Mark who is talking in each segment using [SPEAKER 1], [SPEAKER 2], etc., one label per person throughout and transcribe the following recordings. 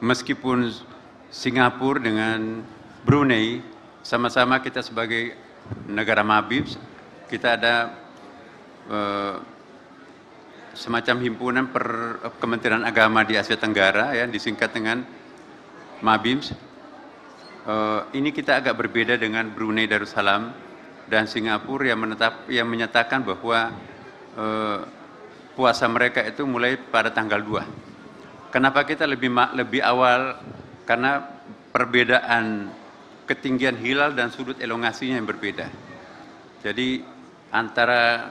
[SPEAKER 1] meskipun Singapura dengan Brunei sama-sama kita sebagai negara Mabib, kita ada semacam himpunan Kementerian Agama di Asia Tenggara, ya, disingkat dengan Mabims. Ini kita agak berbeda dengan Brunei Darussalam dan Singapura yang menyatakan bahwa puasa mereka itu mulai pada tanggal 2. Kenapa kita lebih awal? Karena perbedaan ketinggian hilal dan sudut elongasinya yang berbeda. Jadi antara,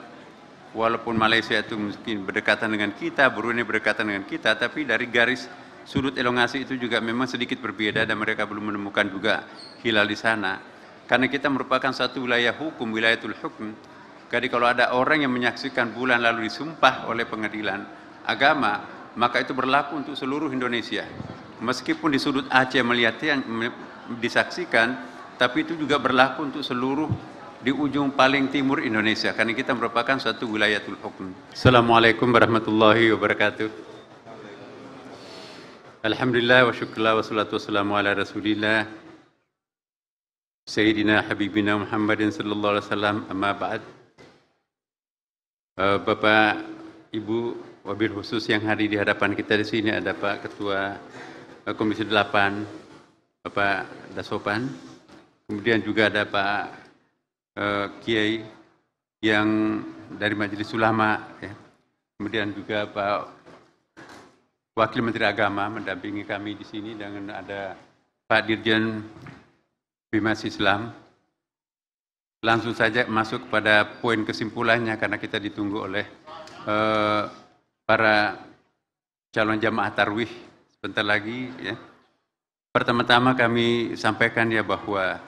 [SPEAKER 1] walaupun Malaysia itu mungkin berdekatan dengan kita, Brunei berdekatan dengan kita, tapi dari garis sudut elongasi itu juga memang sedikit berbeda dan mereka belum menemukan juga hilal di sana. Karena kita merupakan satu wilayah hukum, wilayatul hukum. Jadi kalau ada orang yang menyaksikan bulan lalu disumpah oleh pengadilan agama, maka itu berlaku untuk seluruh Indonesia. Meskipun di sudut Aceh melihatnya disaksikan, tapi itu juga berlaku untuk seluruh di ujung paling timur Indonesia, karena kita merupakan suatu wilayatul hukum. Assalamualaikum warahmatullahi wabarakatuh. Alhamdulillah wa syukurlah wa salatu wassalamu ala rasulillah Sayyidina Habibina Muhammadin sallallahu alaihi wasallam, amma ba'd. Bapak, Ibu, wabil khusus yang hadir di hadapan kita di sini ada Pak Ketua Komisi 8, Bapak Dasopan, kemudian juga ada Pak Kiai yang dari Majelis Ulama, ya. Kemudian juga Pak Wakil Menteri Agama mendampingi kami di sini, dan ada Pak Dirjen Bimas Islam. Langsung saja masuk pada poin kesimpulannya karena kita ditunggu oleh para calon jamaah tarwih sebentar lagi, ya. Pertama-tama kami sampaikan ya bahwa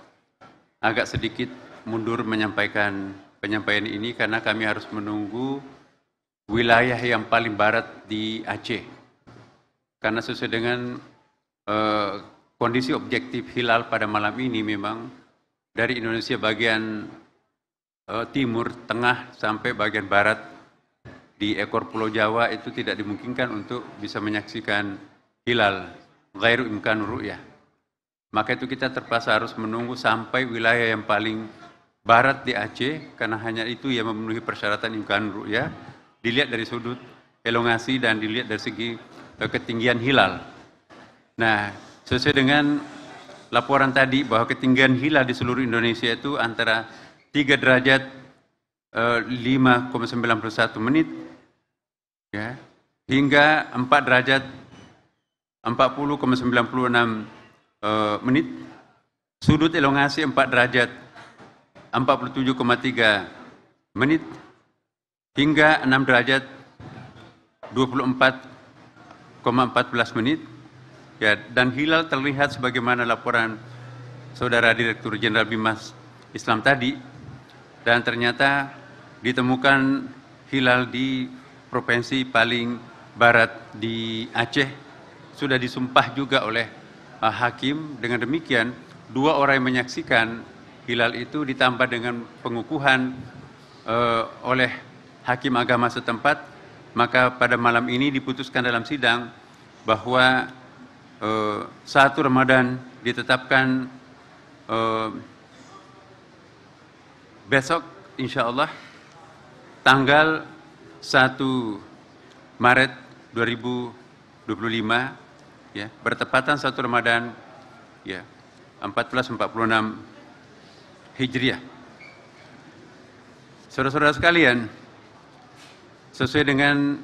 [SPEAKER 1] agak sedikit mundur menyampaikan penyampaian ini karena kami harus menunggu wilayah yang paling barat di Aceh. Karena sesuai dengan kondisi objektif hilal pada malam ini, memang dari Indonesia bagian timur, tengah sampai bagian barat di ekor Pulau Jawa itu tidak dimungkinkan untuk bisa menyaksikan hilal, ghairu imkan ru'yah. Maka itu kita terpaksa harus menunggu sampai wilayah yang paling barat di Aceh, karena hanya itu yang memenuhi persyaratan imkan ru'yah, dilihat dari sudut elongasi dan dilihat dari segi ketinggian hilal. Nah, sesuai dengan laporan tadi bahwa ketinggian hilal di seluruh Indonesia itu antara 3 derajat 5,91 menit, ya, hingga 4 derajat 40,96 menit, sudut elongasi 4 derajat 47,3 menit, hingga 6 derajat 24,14 menit, ya, dan hilal terlihat sebagaimana laporan Saudara Direktur Jenderal Bimas Islam tadi, dan ternyata ditemukan hilal di provinsi paling barat di Aceh, sudah disumpah juga oleh hakim. Dengan demikian 2 orang yang menyaksikan hilal itu ditambah dengan pengukuhan oleh hakim agama setempat, maka pada malam ini diputuskan dalam sidang bahwa 1 Ramadan ditetapkan besok insya Allah tanggal 1 Maret 2025, ya, bertepatan 1 Ramadan, ya, 1446 Hijriah. Saudara-saudara sekalian, sesuai dengan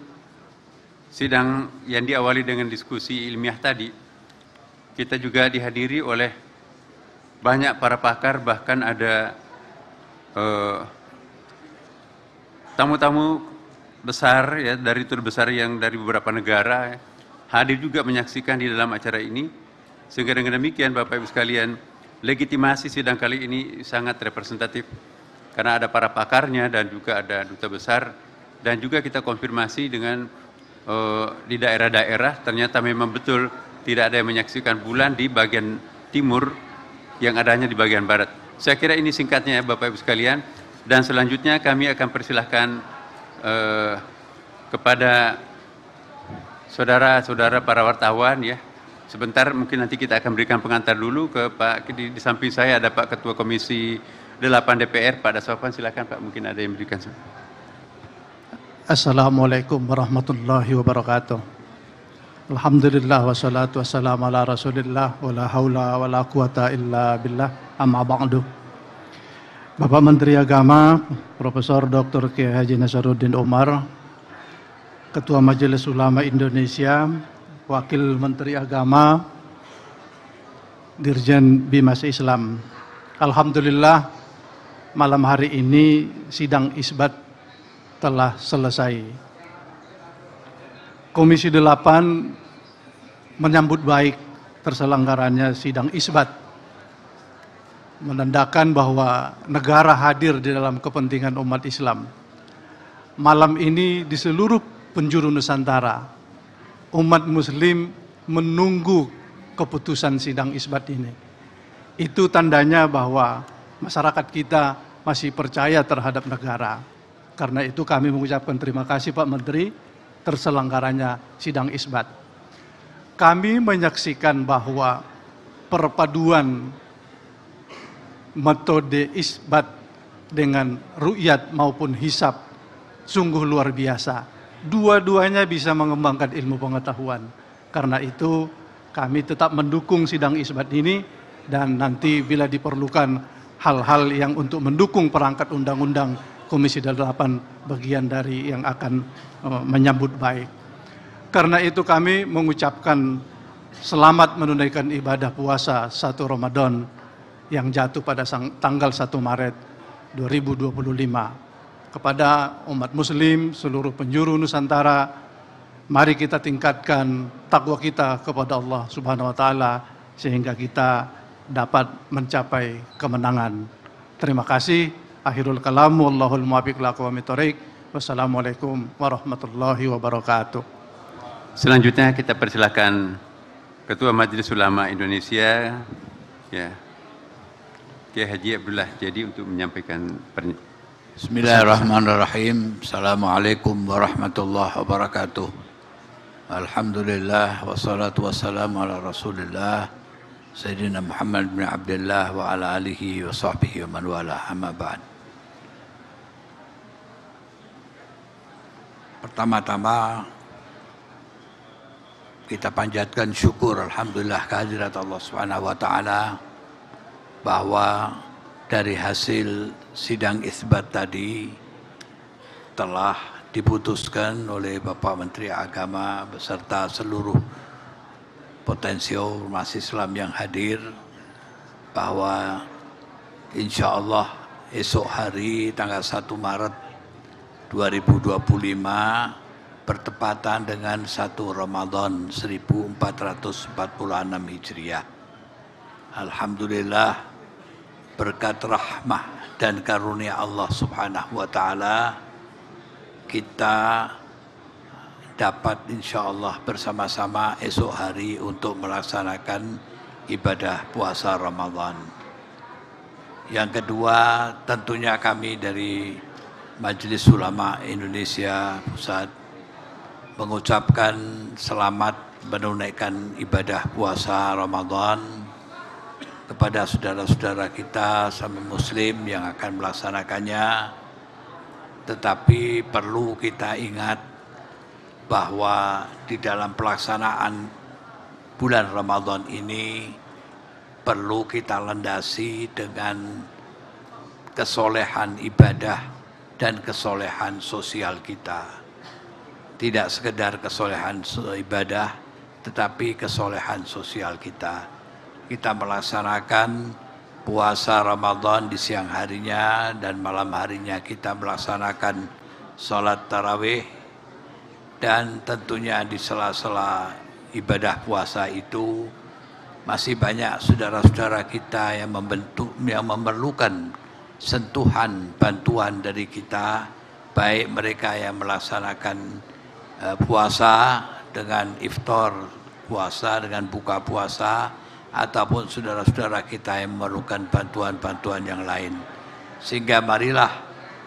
[SPEAKER 1] sidang yang diawali dengan diskusi ilmiah tadi, kita juga dihadiri oleh banyak para pakar, bahkan ada tamu-tamu besar, ya, dari tur besar yang dari beberapa negara, ya, hadir juga menyaksikan di dalam acara ini. Sehingga dengan demikian Bapak Ibu sekalian, legitimasi sidang kali ini sangat representatif karena ada para pakarnya dan juga ada duta besar, dan juga kita konfirmasi dengan di daerah-daerah ternyata memang betul tidak ada yang menyaksikan bulan di bagian timur, yang adanya di bagian barat. Saya kira ini singkatnya ya Bapak Ibu sekalian, dan selanjutnya kami akan persilahkan kepada saudara-saudara para wartawan, ya, sebentar mungkin nanti kita akan berikan pengantar dulu ke Pak, di samping saya ada Pak Ketua Komisi 8 DPR, Pak Daswapan, silakan Pak, mungkin ada yang berikan.
[SPEAKER 2] Assalamualaikum warahmatullahi wabarakatuh. Alhamdulillah wassalatu wassalamu ala rasulillah wa la hawla wa la quwata illa billah, amma ba'du. Bapak Menteri Agama Profesor Dr. Kiai Haji Nasaruddin Umar, Ketua Majelis Ulama Indonesia, Wakil Menteri Agama, Dirjen Bimas Islam. Alhamdulillah malam hari ini sidang isbat telah selesai. Komisi 8 menyambut baik terselenggaranya sidang isbat, menandakan bahwa negara hadir di dalam kepentingan umat Islam. Malam ini di seluruh penjuru Nusantara, umat Muslim menunggu keputusan sidang isbat ini. Itu tandanya bahwa masyarakat kita masih percaya terhadap negara. Karena itu kami mengucapkan terima kasih Pak Menteri terselenggaranya sidang isbat. Kami menyaksikan bahwa perpaduan metode isbat dengan ru'yat maupun hisab sungguh luar biasa. Dua-duanya bisa mengembangkan ilmu pengetahuan. Karena itu kami tetap mendukung sidang isbat ini, dan nanti bila diperlukan hal-hal yang untuk mendukung perangkat undang-undang, Komisi 8 bagian dari yang akan menyambut baik. Karena itu kami mengucapkan selamat menunaikan ibadah puasa 1 Ramadan yang jatuh pada tanggal 1 Maret 2025. Kepada umat Muslim seluruh penjuru Nusantara, mari kita tingkatkan takwa kita kepada Allah Subhanahu wa Ta'ala sehingga kita dapat mencapai kemenangan. Terima kasih. Akhirul kalam, wallahul muwaffiq ila aqwamit thoriq. Wassalamualaikum warahmatullahi wabarakatuh.
[SPEAKER 1] Selanjutnya kita persilakan Ketua Majelis Ulama Indonesia, ya, Kiai Haji Abdullah Jadi untuk menyampaikan pernyataan.
[SPEAKER 3] Bismillahirrahmanirrahim. Assalamualaikum warahmatullahi wabarakatuh. Alhamdulillah wassalatu wassalamu ala Rasulillah Sayyidina Muhammad bin Abdullah wa ala alihi wa sahbihi wa man wala, amma ba'd. Pertama-tama kita panjatkan syukur alhamdulillah kehadirat Allah Subhanahu wa taala bahwa dari hasil sidang isbat tadi telah diputuskan oleh Bapak Menteri Agama beserta seluruh potensial umat Islam yang hadir bahwa insya Allah esok hari tanggal 1 Maret 2025 bertepatan dengan 1 Ramadan 1446 Hijriah. Alhamdulillah berkat rahmah dan karunia Allah Subhanahu wa taala kita dapat insya Allah bersama-sama esok hari untuk melaksanakan ibadah puasa Ramadan. Yang kedua, tentunya kami dari Majelis Ulama Indonesia Pusat mengucapkan selamat menunaikan ibadah puasa Ramadan kepada saudara-saudara kita sama Muslim yang akan melaksanakannya. Tetapi perlu kita ingat bahwa di dalam pelaksanaan bulan Ramadan ini perlu kita landasi dengan kesolehan ibadah dan kesolehan sosial kita. Tidak sekedar kesolehan ibadah, tetapi kesolehan sosial kita. Kita melaksanakan puasa Ramadan di siang harinya dan malam harinya kita melaksanakan sholat tarawih, dan tentunya di sela-sela ibadah puasa itu masih banyak saudara-saudara kita yang memerlukan sentuhan bantuan dari kita, baik mereka yang melaksanakan puasa dengan iftar puasa, dengan buka puasa, ataupun saudara-saudara kita yang memerlukan bantuan-bantuan yang lain. Sehingga marilah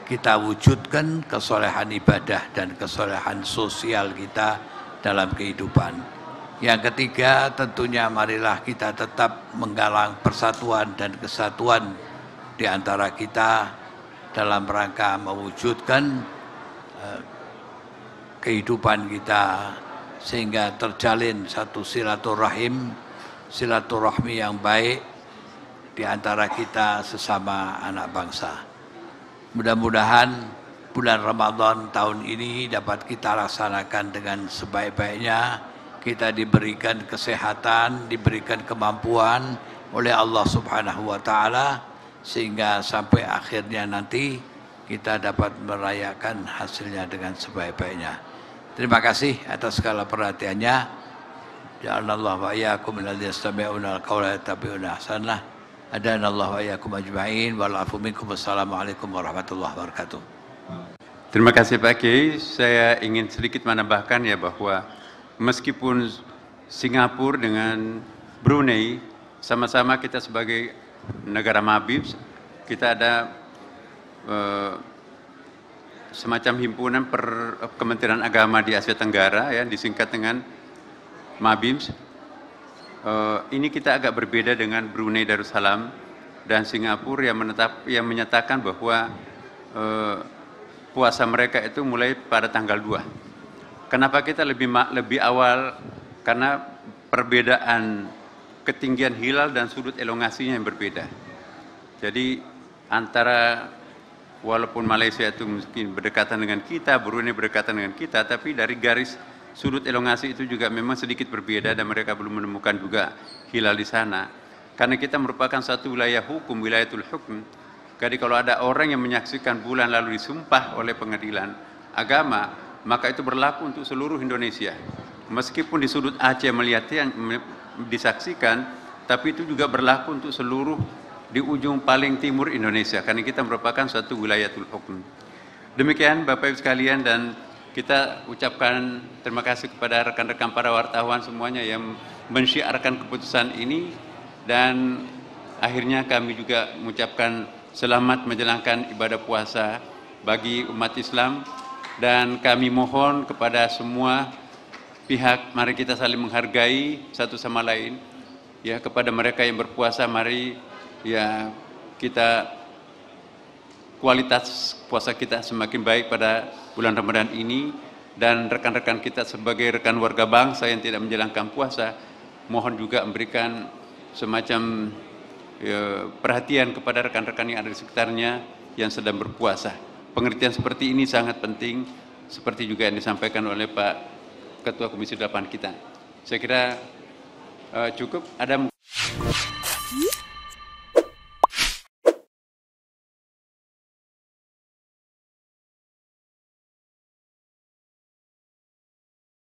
[SPEAKER 3] kita wujudkan kesolehan ibadah dan kesolehan sosial kita dalam kehidupan. Yang ketiga, tentunya marilah kita tetap menggalang persatuan dan kesatuan di antara kita dalam rangka mewujudkan kehidupan kita sehingga terjalin satu silaturahmi yang baik di antara kita sesama anak bangsa. Mudah-mudahan bulan Ramadan tahun ini dapat kita laksanakan dengan sebaik-baiknya. Kita diberikan kesehatan, diberikan kemampuan oleh Allah Subhanahu wa Ta'ala, sehingga sampai akhirnya nanti kita dapat merayakan hasilnya dengan sebaik-baiknya. Terima kasih atas segala perhatiannya. Ja'alallahu wa iyyakum minalladzina yastami'una al-qawla yattabi'una ahsanah. Adanallahu wa iyyakum ajma'in. Wa'alafu minkum. Wassalamualaikum warahmatullahi wabarakatuh.
[SPEAKER 1] Terima kasih Pak Kiai. Saya ingin sedikit menambahkan ya bahwa meskipun Singapura dengan Brunei sama-sama kita sebagai negara Mabib, kita ada semacam himpunan Kementerian Agama di Asia Tenggara ya, disingkat dengan Mabims. Ini kita agak berbeda dengan Brunei Darussalam dan Singapura yang menyatakan bahwa puasa mereka itu mulai pada tanggal 2. Kenapa kita lebih awal? Karena perbedaan ketinggian hilal dan sudut elongasinya yang berbeda. Jadi antara walaupun Malaysia itu mungkin berdekatan dengan kita, Brunei berdekatan dengan kita, tapi dari garis sudut elongasi itu juga memang sedikit berbeda dan mereka belum menemukan juga hilal di sana. Karena kita merupakan satu wilayah hukum, wilayatul hukum. Jadi kalau ada orang yang menyaksikan bulan lalu disumpah oleh pengadilan agama, maka itu berlaku untuk seluruh Indonesia. Meskipun di sudut Aceh melihatnya disaksikan, tapi itu juga berlaku untuk seluruh di ujung paling timur Indonesia, karena kita merupakan suatu wilayatul hukum. Demikian Bapak Ibu sekalian, dan kita ucapkan terima kasih kepada rekan-rekan para wartawan semuanya yang mensyiarkan keputusan ini, dan akhirnya kami juga mengucapkan selamat menjalankan ibadah puasa bagi umat Islam. Dan kami mohon kepada semua pihak, mari kita saling menghargai satu sama lain. Ya, kepada mereka yang berpuasa, mari ya kita kualitas puasa kita semakin baik pada bulan Ramadan ini. Dan rekan-rekan kita sebagai rekan warga bangsa yang tidak menjalankan puasa, mohon juga memberikan semacam perhatian kepada rekan-rekan yang ada di sekitarnya yang sedang berpuasa. Pengertian seperti ini sangat penting, seperti juga yang disampaikan oleh Pak Ketua Komisi 8 kita. Saya kira cukup. Ada